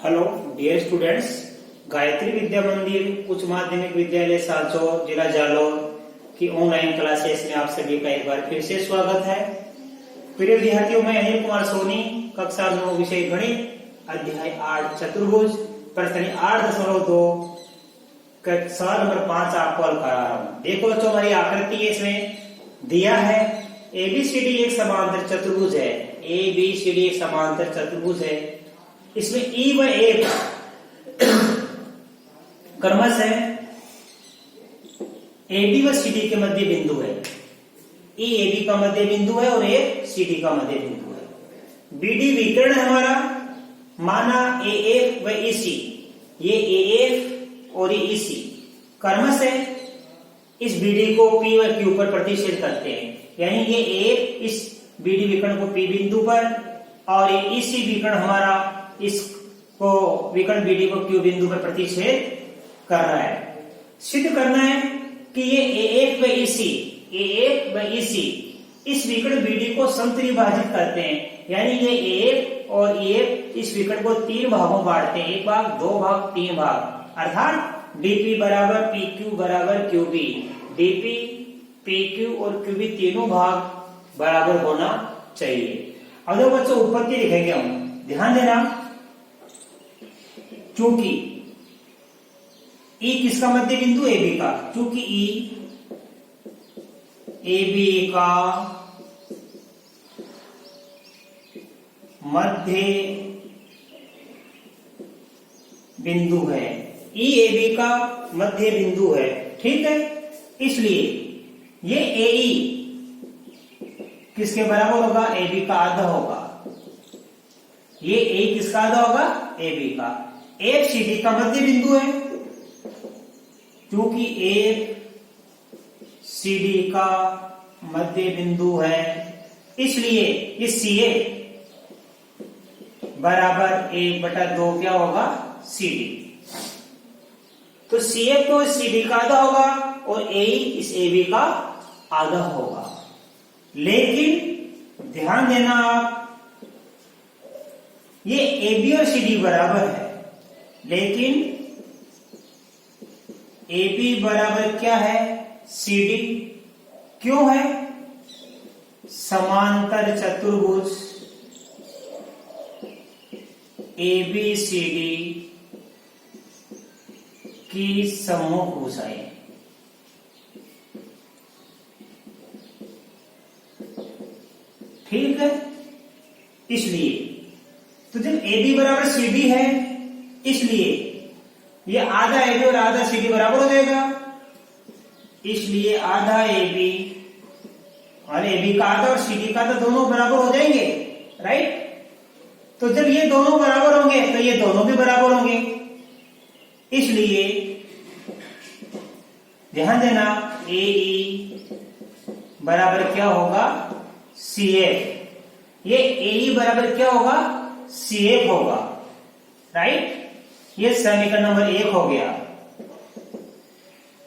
Hello dear students, Gayatri विद्या मंदिर उच्च माध्यमिक विद्यालय सालचौर जिला जालौर की ऑनलाइन क्लासेस में आप सभी का एक बार फिर से स्वागत है। प्रिय विद्यार्थियों, मैं अनिल कुमार सोनी, कक्षा 9 विषय गणित, अध्याय 8 चतुर्भुज, प्रश्न 8.2 सवाल नंबर 5 आपको हल करा रहा हूँ। देखो बच्चों, हमारी आकृति इसमें दिया है एबीसीडी एक समांतर चतुर्भुज है। एबीसीडी एक समांतर चतुर्भुज है। इसमें ई व एफ क्रमश है एबी व सीडी के मध्य बिंदु है। ई एबी का मध्य बिंदु है और ए सीडी का मध्य बिंदु है। बीडी विकर्ण है हमारा, माना ए एफ व ईसी, ये ए एफ और ये ईसी क्रमश है। इस बीडी को पी व क्यू पर प्रतिच्छेद करते हैं, यानी ये एफ इस बीडी विकर्ण को पी बिंदु पर और ये ईसी विकर्ण हमारा इसको विकर्ण बीडी को क्यू बिंदु पर प्रतिच्छेद कर रहा है। सिद्ध करना है कि ये एएफ व ईसी, एएफ व ईसी इस विकर्ण बीडी को समत्रिभाजित करते हैं, यानी ये एएफ और ईएफ इस विकर्ण को 3 भागों में बांटते हैं, 1 भाग 2 भाग 3 भाग, अर्थात डीपी बराबर पीक्यू बराबर क्यूबी। डीपी, पीक्यू और क्यूबी तीनों भाग बराबर होना चाहिए। अब देखो बच्चों, उत्पत्ति लिखेंगे हम, ध्यान देना। चूंकि ई किसका मध्य बिंदु, एबी का, चूंकि ई एबी का मध्य बिंदु है। ई एबी का मध्य बिंदु है, ठीक है। इसलिए ये एई किसके बराबर होगा, एबी का आधा होगा। ये ए किसका आधा होगा, एबी का। एफ सीडी का मध्य बिंदु है, क्योंकि एफ सीडी का मध्य बिंदु है, इसलिए ये सीए बराबर 1/2 क्या होगा, सीडी। तो सीएफ तो सीडी का आधा होगा और ए इस एबी का आधा होगा। लेकिन ध्यान देना आप, ये एबी और सीडी बराबर है, लेकिन एबी बराबर क्या है, सीडी। क्यों है, समांतर चतुर्भुज एबीसीडी की सम्मुख भुजाएं। ठीक है, इसलिए तो जब AB बराबर CD है, इसलिए ये आधा AB और आधा CD बराबर हो जाएगा। इसलिए आधा AB और AB का आधा और CD का आधा दोनों बराबर हो जाएंगे, राइट। तो जब ये दोनों बराबर होंगे तो ये दोनों भी बराबर होंगे। इसलिए ध्यान देना, AE बराबर क्या होगा, CF। ये AE बराबर क्या होगा, CF होगा, राइट। ये समीकरण नंबर 1 हो गया।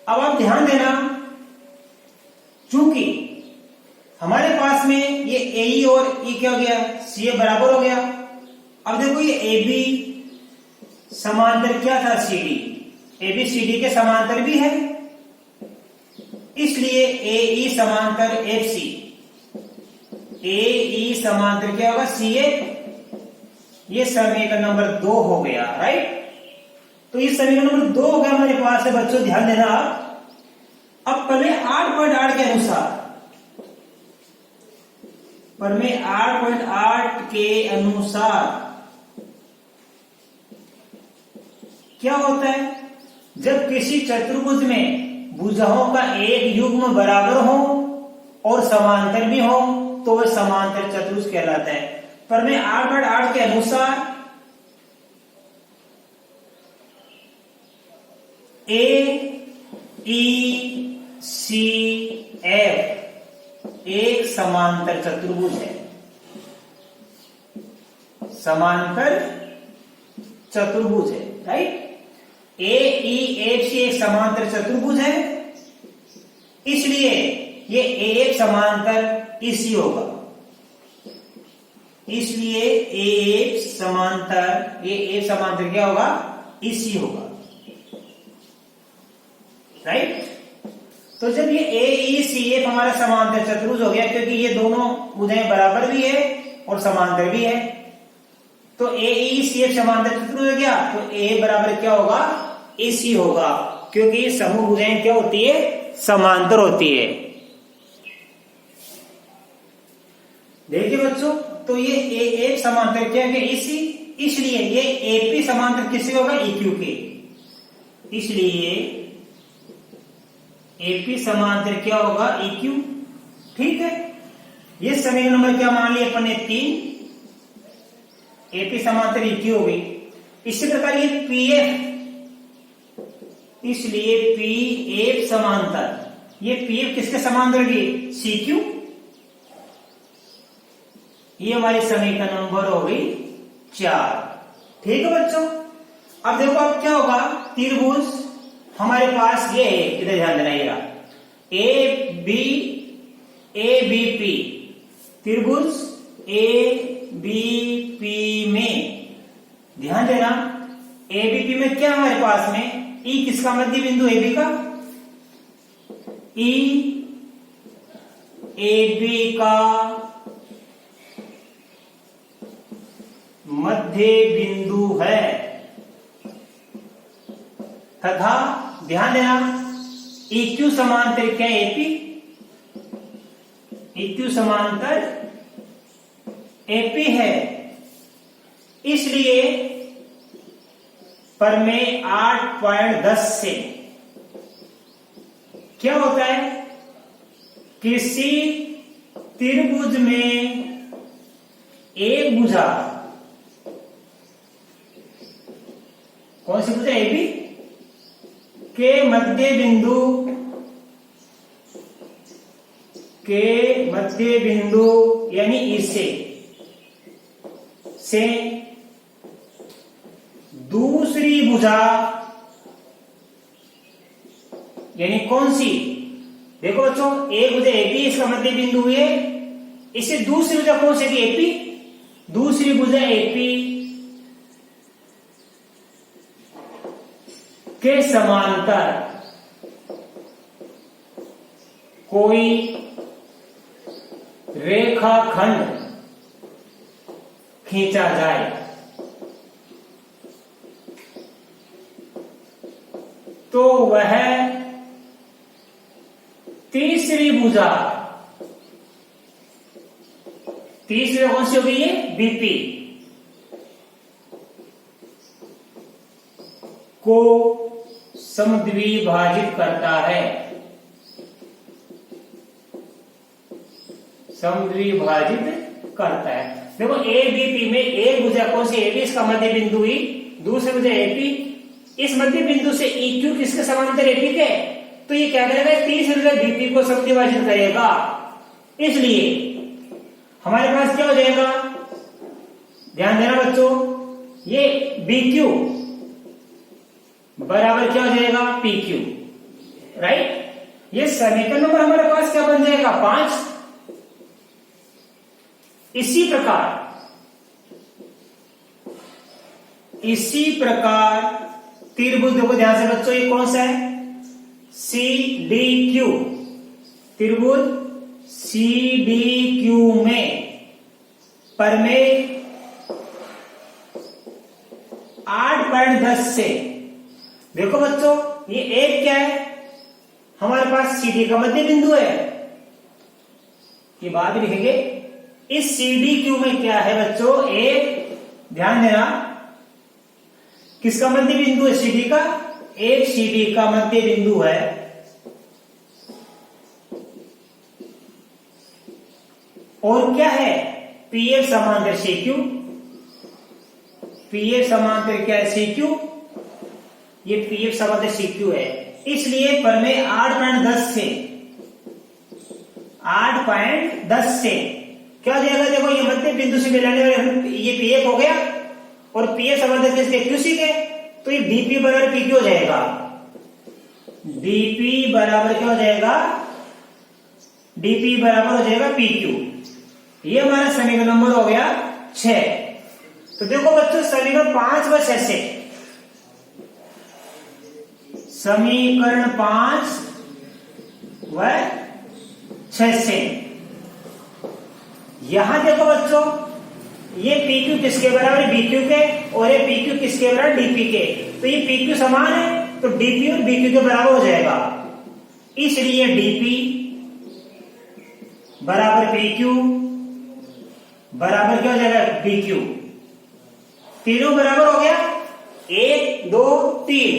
अब आप ध्यान देना, चूंकि हमारे पास में ये AE और E क्या हो गया, CF बराबर हो गया। अब देखो ये AB समांतर क्या था, CD। AB CD के समांतर भी है, इसलिए AE समांतर FC, AE समांतर क्या होगा, CF। ये समीकरण नंबर 2 हो गया, राइट। तो ये समीकरण नंबर 2 हो गया हमारे पास है बच्चों, ध्यान देना आप। अब प्रमेय 8.8 के अनुसार, प्रमेय 8.8 के अनुसार क्या होता है, जब किसी चतुर्भुज में भुजाओं का एक युग्म बराबर हो और समांतर भी हो तो वह समांतर चतुर्भुज कहलाता है। प्रमेय 8.8 के अनुसार AECF एक समांतर चतुर्भुज है। समांतर चतुर्भुज है, राइट। AEFC एक समांतर चतुर्भुज है, इसलिए ये AF समांतर EC होगा। इसलिए ए समांतर क्या होगा, इसी होगा, राइट। तो जब ये AECF हमारा समांतर चतुर्भुज हो गया, क्योंकि ये दोनों भुजाएं बराबर भी है और समांतर भी है, तो AECF समांतर चतुर्भुज हो गया, तो A बराबर क्या होगा, AC होगा, क्योंकि ये समूह भुजाएं क्या होती है, समांतर होती है। देखिए बच्चों, तो ये A समांतर क्या है, AC, इसलिए ये AP समांतर किससे होगा, EQ के, इसलिए AP समांतर क्या होगा, EQ, ठीक है। ये समीकरण नंबर क्या मान लिया अपन ने, 3, AP समांतर EQ हो गई। इसी प्रकार ये PF, इसलिए PF समांतर, ये PF किसके समांतर होगी, CQ, ये हमारी समीकरण नंबर हो गई 4, ठीक है बच्चों। अब देखो अब क्या होगा, त्रिभुज हमारे पास ये है, इधर ध्यान देना, ये ABP त्रिभुज ABP में ध्यान देना, ABP में क्या हमारे पास में, E किसका मध्य बिंदु, AB का, E AB का मध्य बिंदु है, तथा ध्यान देना EQ समांतर क्या है, AP, EQ समांतर AP है, इसलिए प्रमेय 8.10 से क्या होता है, किसी त्रिभुज में एक भुजा, कौन सी भुजा, AB के मध्य बिंदु यानी इसे से दूसरी भुजा, यानी कौन सी, देखो बच्चों, एक भुजा AP इसका मध्य बिंदु है, इसे दूसरी भुजा कौन सी थी, AP, दूसरी भुजा AP के समांतर कोई रेखाखंड खींचा जाए, तो वह तीसरी भुजा कौन सी हो गई है, BP को समद्विभाजित करता है, समद्विभाजित करता है। देखो ABP में एक भुजा कौन सी, AB इसका मध्य बिंदु ही, दूसरी भुजा AP, इस मध्य बिंदु से EQ किसके समांतर, AP के, तो ये क्या करेगा, तीसरी भुजा BP को समद्विभाजित करेगा, इसलिए हमारे पास क्या हो जाएगा, ध्यान देना बच्चों, ये BQ बराबर क्या हो जाएगा, PQ, राइट। ये समीकरण नंबर हमारे पास क्या बन जाएगा, 5। इसी प्रकार त्रिभुज, देखो ध्यान से बच्चों, ये कौन सा है, CDQ, त्रिभुज CDQ में प्रमेय 8.10 से, देखो बच्चों, ये एक क्या है, हमारे पास CD का मध्य बिंदु है, ये बाद में लिखेंगे, इस CDQ में क्या है बच्चों, एक, ध्यान देना, किसका मध्य बिंदु है, CD का, एक CD का मध्य बिंदु है, और क्या है, PF समांतर CQ, PF समांतर क्या है, CQ, ये PF समांतर CQ है, इसलिए प्रमेय 8.10 से क्या हो जाएगा, देखो ये मध्य बिंदु से मिलाने वाले, ये PF हो गया, और PF समांतर किसके, QC के, तो ये DP बराबर PQ हो जाएगा, DP बराबर क्या हो जाएगा, DP बराबर हो जाएगा PQ। ये हमारा समीकरण नंबर हो गया 6। तो देखो बच्चों समीकरण 5 व 6 से, समीकरण 5 व 6 से यहां देखो बच्चों, ये PQ किसके बराबर है, BQ के, और ये PQ किसके बराबर, DP के। तो ये PQ समान है तो DP और BQ के बराबर हो जाएगा, इसलिए DP बराबर PQ बराबर क्या हो जाएगा, BQ। तीनों बराबर हो गया, 1 2 3,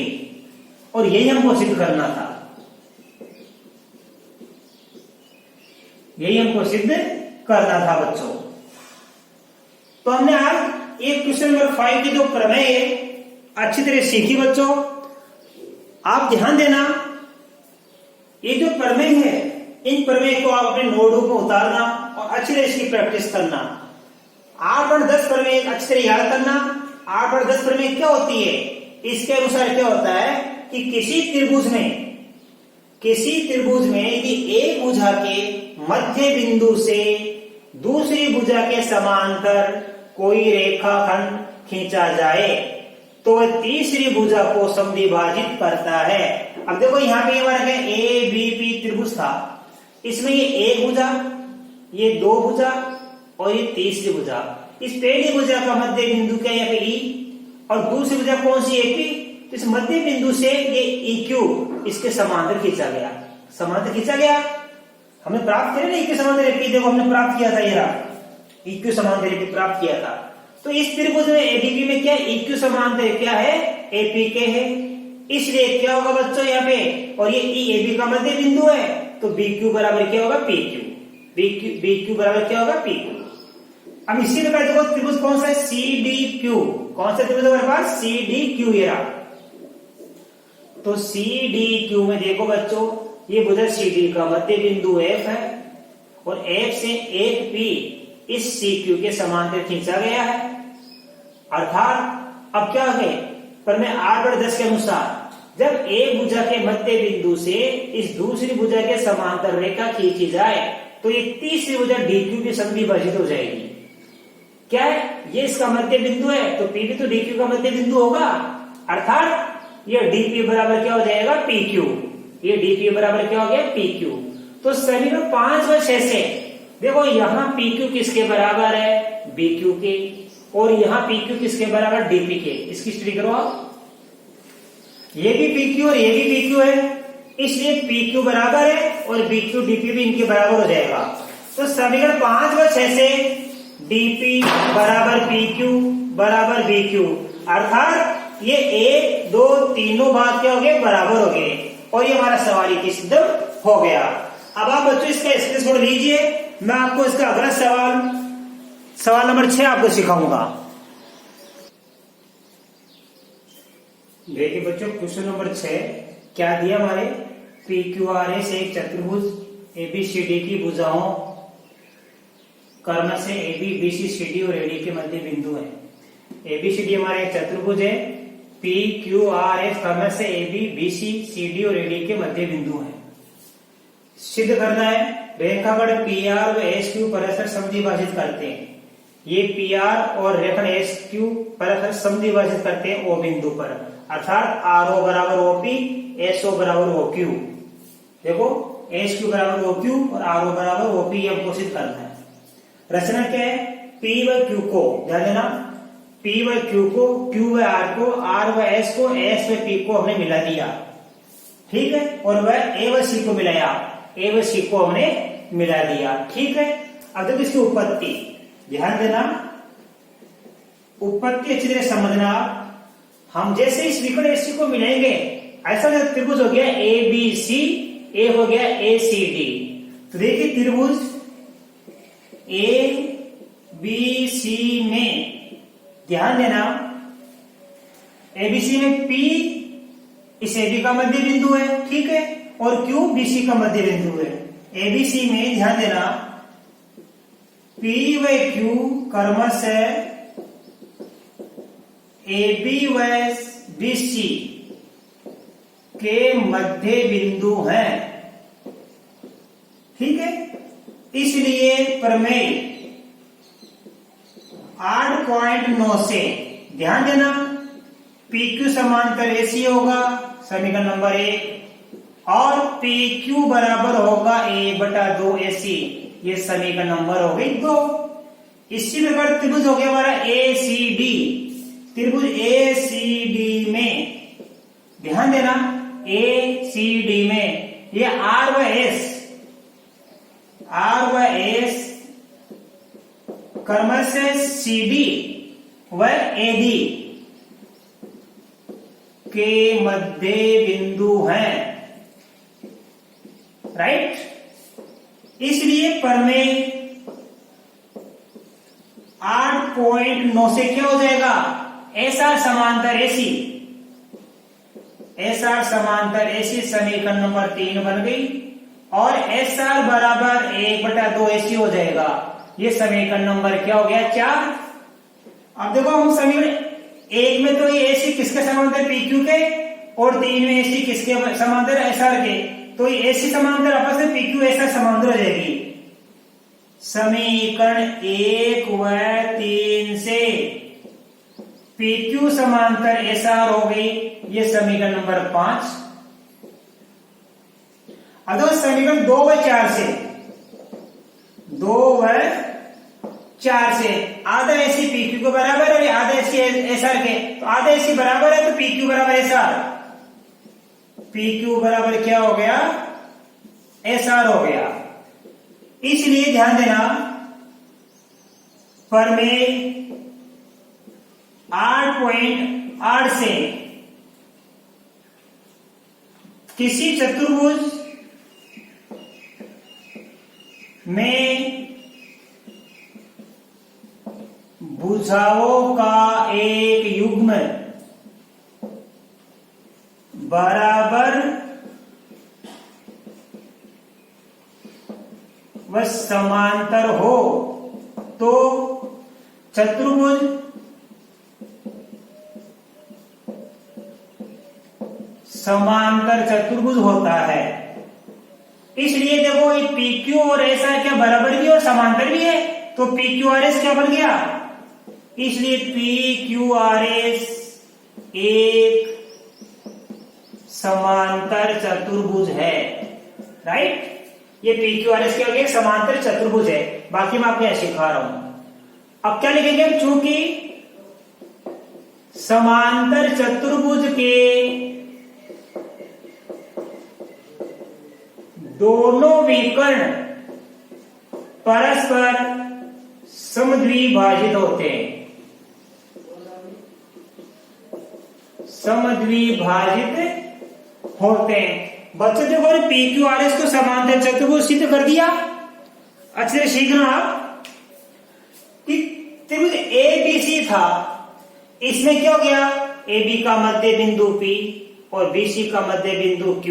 और यही हमको सिद्ध करना था, यही हमको सिद्ध करना था बच्चों। तो हमने आज एक क्वेश्चन नंबर 5 की जो प्रमेय है अच्छी तरह सीखी बच्चों। आप ध्यान देना, ये जो प्रमेय है इन प्रमेय को आप अपने नोटबुक में उतारना और अच्छी तरह इसकी प्रैक्टिस करना। 8 और 10 प्रमेय अच्छी तरह याद करना। 8 और 10 प्रमेय क्या होती है, इसके अनुसार क्या होता है कि किसी त्रिभुज में यदि एक भुजा के मध्य बिंदु से दूसरी भुजा के समांतर कोई रेखाखंड खींचा जाए तो वह तीसरी भुजा को समद्विभाजित करता है। अब देखो यहाँ पे हमारा क्या ABP त्रिभुज था, इसमें ये एक भुजा, ये दो भुजा और ये तीसरी भुजा। इस पहली भुजा का मध्य बिंदु क्या है यहाँ पे E, और दूसरी भुजा कौन सी AP। तो इस मध्य बिंदु से ये EQ इसके समांतर खींचा गया, समांतर खींचा गया, हमने प्राप्त किया ना EQ समांतर AP। देखो हमने प्राप्त किया था, ये रहा EQ समांतर AP प्राप्त किया था। तो इस त्रिभुज में ABP में क्या EQ समांतर क्या है, AP के है, इसलिए क्या होगा बच्चों यहाँ पे, और ये EAB का मध्य बिंदु है तो BQ बराबर क्या होगा, PQ। BQ बराबर क्या होगा, PQ। अब इसी प्रकार देखो त्रिभुज कौन सा है, CDQ। कौन सा त्रिभुज हमारे पास, CDQ, ये रहा। तो CDQ में देखो बच्चों, ये भुजा CD का मध्य बिंदु F है और F से एक P इस CQ के समांतर खींचा गया है। अर्थात अब क्या है, प्रमेय 8 और 10 के अनुसार जब एक भुजा के मध्य बिंदु से इस दूसरी भुजा के समांतर रेखा खींची जाए तो ये तीसरी भुजा DQ की समद्विभाजित हो जाएगी। क्या है, ये इसका मध्य बिंदु है तो P भी तो DQ का मध्य बिंदु होगा, अर्थात ये DP बराबर क्या हो जाएगा, PQ। ये DP बराबर क्या हो गया, PQ। तो समीकरण 5 व 6 से देखो यहाँ PQ किसके बराबर है, BQ के, और यहाँ PQ किसके बराबर, DP के। इसकी स्टडी करो आप, ये भी PQ और ये भी PQ है, इसलिए PQ बराबर है और BQ DP भी इनके बराबर हो जाएगा। तो समीकरण 5 व 6 से DP बराबर PQ बराबर BQ, अर्थात ये 1 2 तीनों भाग क्या हो गए, बराबर हो गए, और ये हमारा सवाल ही सिद्ध हो गया। अब आप बच्चों इसका स्क्रीनशॉट लीजिए, मैं आपको इसका अगला सवाल नंबर 6 आपको सिखाऊंगा। देखिए बच्चों क्वेश्चन नंबर 6 क्या दिया हमारे, PQRS एक चतुर्भुज ABCD की भुजाओं कर्ण से AB BC CD और AD के मध्य बिंदु है। ABCD हमारे एक चतुर्भुज है, PQRS कर्ण से AB BC CD और AD के मध्य बिंदु है। सिद्ध करना है रेखाखंड PR व SQ परस्पर समद्विभाजित करते हैं। ये PR और रेखाखंड SQ परस्पर समद्विभाजित करते हैं O बिंदु पर, अर्थात RO बराबर OP, SO बराबर OQ। देखो SQ बराबर OQ और RO बराबर OP, ये हमको सिद्ध करना है। रचना क्या है, P व Q को, ध्यान देना, P व Q को, Q व R को, R व S को, S व P को हमने मिला दिया, ठीक है, और वह A व C को मिलाया, A व C को हमने मिला दिया, ठीक है। अब देखो इसकी उत्पत्ति, ध्यान देना, उत्पत्ति अच्छी तरह समझना। हम जैसे इस विकर्ण AC को मिलाएंगे, ऐसा जो त्रिभुज हो गया ABC, A हो गया ACD। तो देखिए त्रिभुज ABC में, ध्यान देना, ABC में P इस AB का मध्य बिंदु है, ठीक है, और Q BC का मध्य बिंदु है। ABC में ध्यान देना P व Q क्रमशः AB व BC के मध्य बिंदु हैं, ठीक है। इसलिए प्रमेय 8.9 से, ध्यान देना, PQ समांतर AC होगा, समीकरण नंबर 1, और PQ बराबर होगा A/2 AC, ये समीकरण नंबर हो गई 2। इसी प्रकार त्रिभुज हो गया हमारा ACD, त्रिभुज ACD में ध्यान देना, ACD में ये R व S क्रम से CD व AD के मध्य बिंदु हैं, राइट। इसलिए प्रमेय 8.9 से क्या हो जाएगा, SR समांतर AC, SR समांतर AC समीकरण नंबर 3 बन गई, और SR बराबर 1/2 AC हो जाएगा, ये समीकरण नंबर क्या हो गया 4। अब देखो हम समीकरण 1 में तो ये AC किसके समांतर, PQ के, और 3 में AC किसके समांतर, SR के, तो ये AC समांतर आपस में PQ SR समांतर हो जाएगी। समीकरण 1 व 3 से PQ समांतर SR हो गई, ये समीकरण नंबर 5। अगर समीकरण 2 व 4 से, 2 व 4 से आधा AC PQ को बराबर है और आधा AC SR के, तो आधा AC बराबर है तो PQ बराबर SR, PQ बराबर क्या हो गया, SR हो गया। इसलिए ध्यान देना, प्रमेय 8.8 से किसी चतुर्भुज में भुजाओं का एक युग्म बराबर व समांतर हो तो चतुर्भुज समांतर चतुर्भुज होता है। इसलिए देखो ये PQ और SR क्या बराबर भी और समांतर भी है, तो PQRS क्या बन गया, इसलिए PQRS एक समांतर चतुर्भुज है, राइट। ये PQRS क्या हो गया, समांतर चतुर्भुज है। बाकी मैं आपको यह सिखा रहा हूं। अब क्या लिखेंगे हम, चूंकि समांतर चतुर्भुज के दोनों विकर्ण परस्पर समद्विभाजित होते हैं, समद्विभाजित होते हैं। बच्चों देखो PQRS को समांतर चतुर्भुज सिद्ध कर दिया। अच्छे से सीखना आप कि त्रिभुज ABC था, इसमें क्या हो गया, AB का मध्य बिंदु P और BC का मध्य बिंदु Q,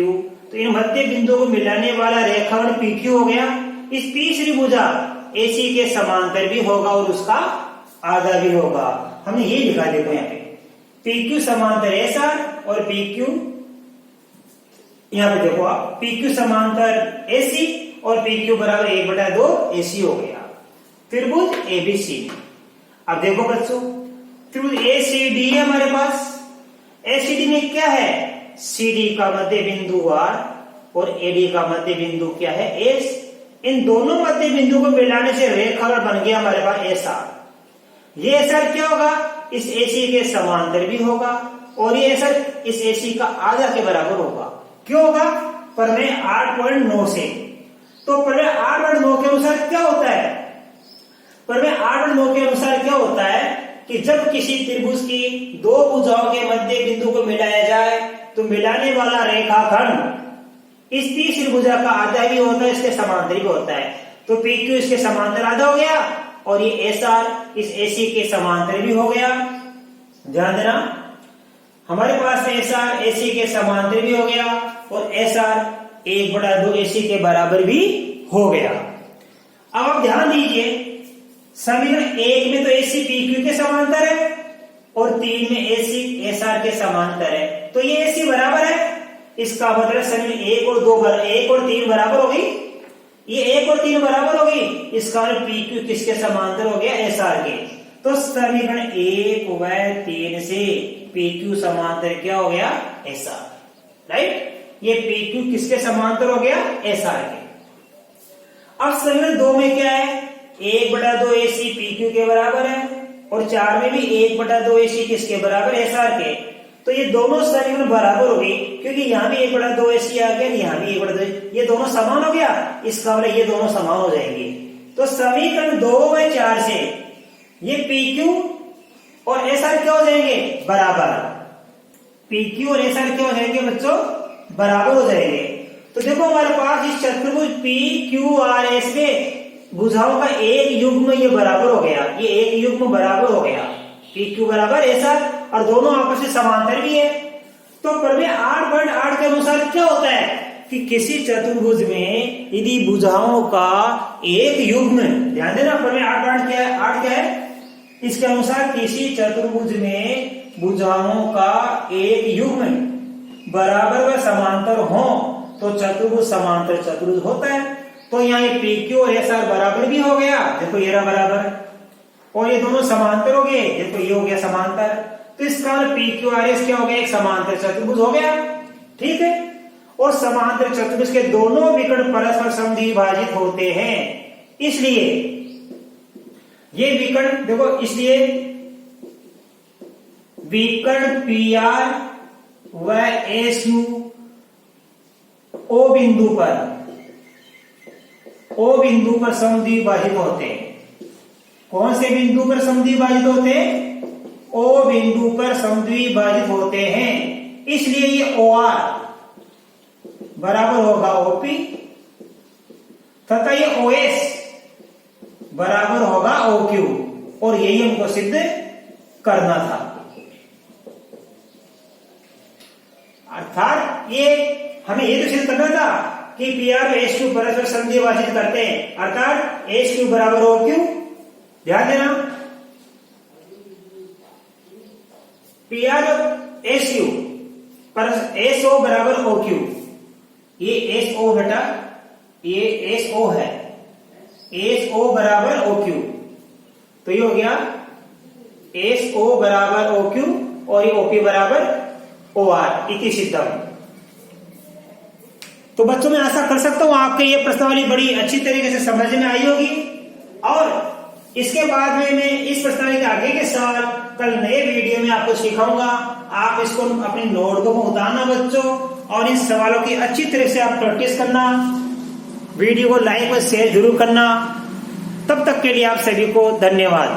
तो इन मध्य बिंदु को मिलाने वाला रेखाखंड PQ हो गया। इस तीसरी भुजा AC के समांतर भी होगा और उसका आधा भी होगा। हमने ये लिखा, देखो यहाँ पे PQ समांतर SR और PQ, यहाँ पे देखो आप PQ समांतर AC और PQ बराबर 1/2 AC हो गया त्रिभुज ABC। अब देखो बच्चों, त्रिभुज ACD है हमारे पास। ACD में क्या है, CD का मध्य बिंदु R और AD का मध्य बिंदु क्या है, S। इन दोनों मध्य बिंदु को मिलाने से रेखाखंड बन गया हमारे पास SR। ये SR क्या होगा, इस AC के समांतर भी होगा और ये SR इस AC का आधा के बराबर होगा। क्यों होगा, प्रमेय 8.9 से। तो प्रमेय 8.9 के अनुसार क्या होता है, प्रमेय 8.9 के अनुसार क्या होता है कि जब किसी त्रिभुज की दो भुजाओं के मध्य बिंदु को मिलाया जाए तो मिलाने वाला रेखाखंड इस तीसरी भुजा का आधा भी होता है, इसके समांतर भी होता है। तो PQ इसके समांतर आधा हो गया और ये SR इस AC के समांतर भी हो गया। ध्यान देना, हमारे पास SR AC के समांतर भी हो गया और SR 1/2 AC के बराबर भी हो गया। अब आप ध्यान दीजिए, समीकरण 1 में तो AC PQ के समांतर है और 3 में AC SR के समांतर है, तो ये AC बराबर है। इसका मतलब समीकरण 1 और 3 बराबर हो गई, ये 1 और 3 बराबर हो गई। इसका मतलब PQ किसके समांतर हो गया, SR के। तो समीकरण 1 व 3 से PQ समांतर क्या हो गया? SR, right. ये PQ किसके समांतर हो गया? SR के। अब समीकरण 2 में क्या है? 1/2 AC PQ के बराबर है और 4 में भी 1/2 AC किसके बराबर? SR के। तो ये दोनों समीकरण बराबर हो गई, क्योंकि यहाँ भी 1/2 AC आ गया, यहाँ भी 1/2, ये दोनों समान हो गया, इसका मतलब ये दोनों समान हो जाएंगे। तो समीकरण 2 व 4 से ये PQ और SR क्या हो जाएंगे? बराबर। PQ और SR क्या हो जाएंगे बच्चों? बराबर हो जाएंगे। तो देखो हमारे पास इस चतुर्भुज PQRS के भुजाओं का एक युग्म ये बराबर हो गया, ये एक युग्म बराबर हो गया, PQ बराबर SR, और दोनों आपस में समांतर भी है। तो प्रमेय 8.8 के अनुसार क्या होता है कि किसी चतुर्भुज में यदि भुजाओं का एक युग्म, ध्यान देना प्रमेय 8.8 क्या है? 8 क्या है? इसके अनुसार किसी चतुर्भुज में भुजाओं का एक युग्म बराबर व समांतर हो तो चतुर्भुज समांतर चतुर्भुज होता है। तो यहाँ ये PQ और SR बराबर भी हो गया, देखो ये रहा बराबर, और ये दोनों समांतर हो गए, देखो ये हो गया समांतर। तो इसका PQRS क्या हो गया? एक समांतर चतुर्भुज हो गया, ठीक है। और समांतर चतुर्भुज के दोनों विकर्ण परस्पर समद्विभाजित होते हैं, इसलिए ये विकर्ण देखो, इसलिए विकर्ण PR व SU O बिंदु पर समद्विभाजित होते हैं। कौन से बिंदु पर समद्विभाजित होते हैं? O बिंदु पर समद्विभाजित होते हैं, इसलिए ये OR बराबर होगा OP तथा ये OS बराबर होगा OQ, और यही हमको सिद्ध करना था। अर्थात ये हमें ये तो सिद्ध करना था कि PR और SQ परस्पर समद्विभाजित करते हैं, अर्थात SQ बराबर OQ। ध्यान देना, PR और SU पर SO बराबर OQ, ये SO बेटा, ये SO है, SO बराबर OQ, तो ये हो गया SO बराबर OQ और ये OP बराबर OR इति सिद्धम। तो बच्चों मैं आशा कर सकता हूं आपके ये प्रश्नावली बड़ी अच्छी तरीके से समझ में आई होगी, और इसके बाद में मैं इस प्रश्नावली के आगे के सवाल कल नए वीडियो में आपको सिखाऊंगा। आप इसको अपनी नोटबुक में उतारना बच्चों, और इन सवालों की अच्छी तरह से आप प्रैक्टिस करना, वीडियो को लाइक और शेयर जरूर करना। तब तक के लिए आप सभी को धन्यवाद।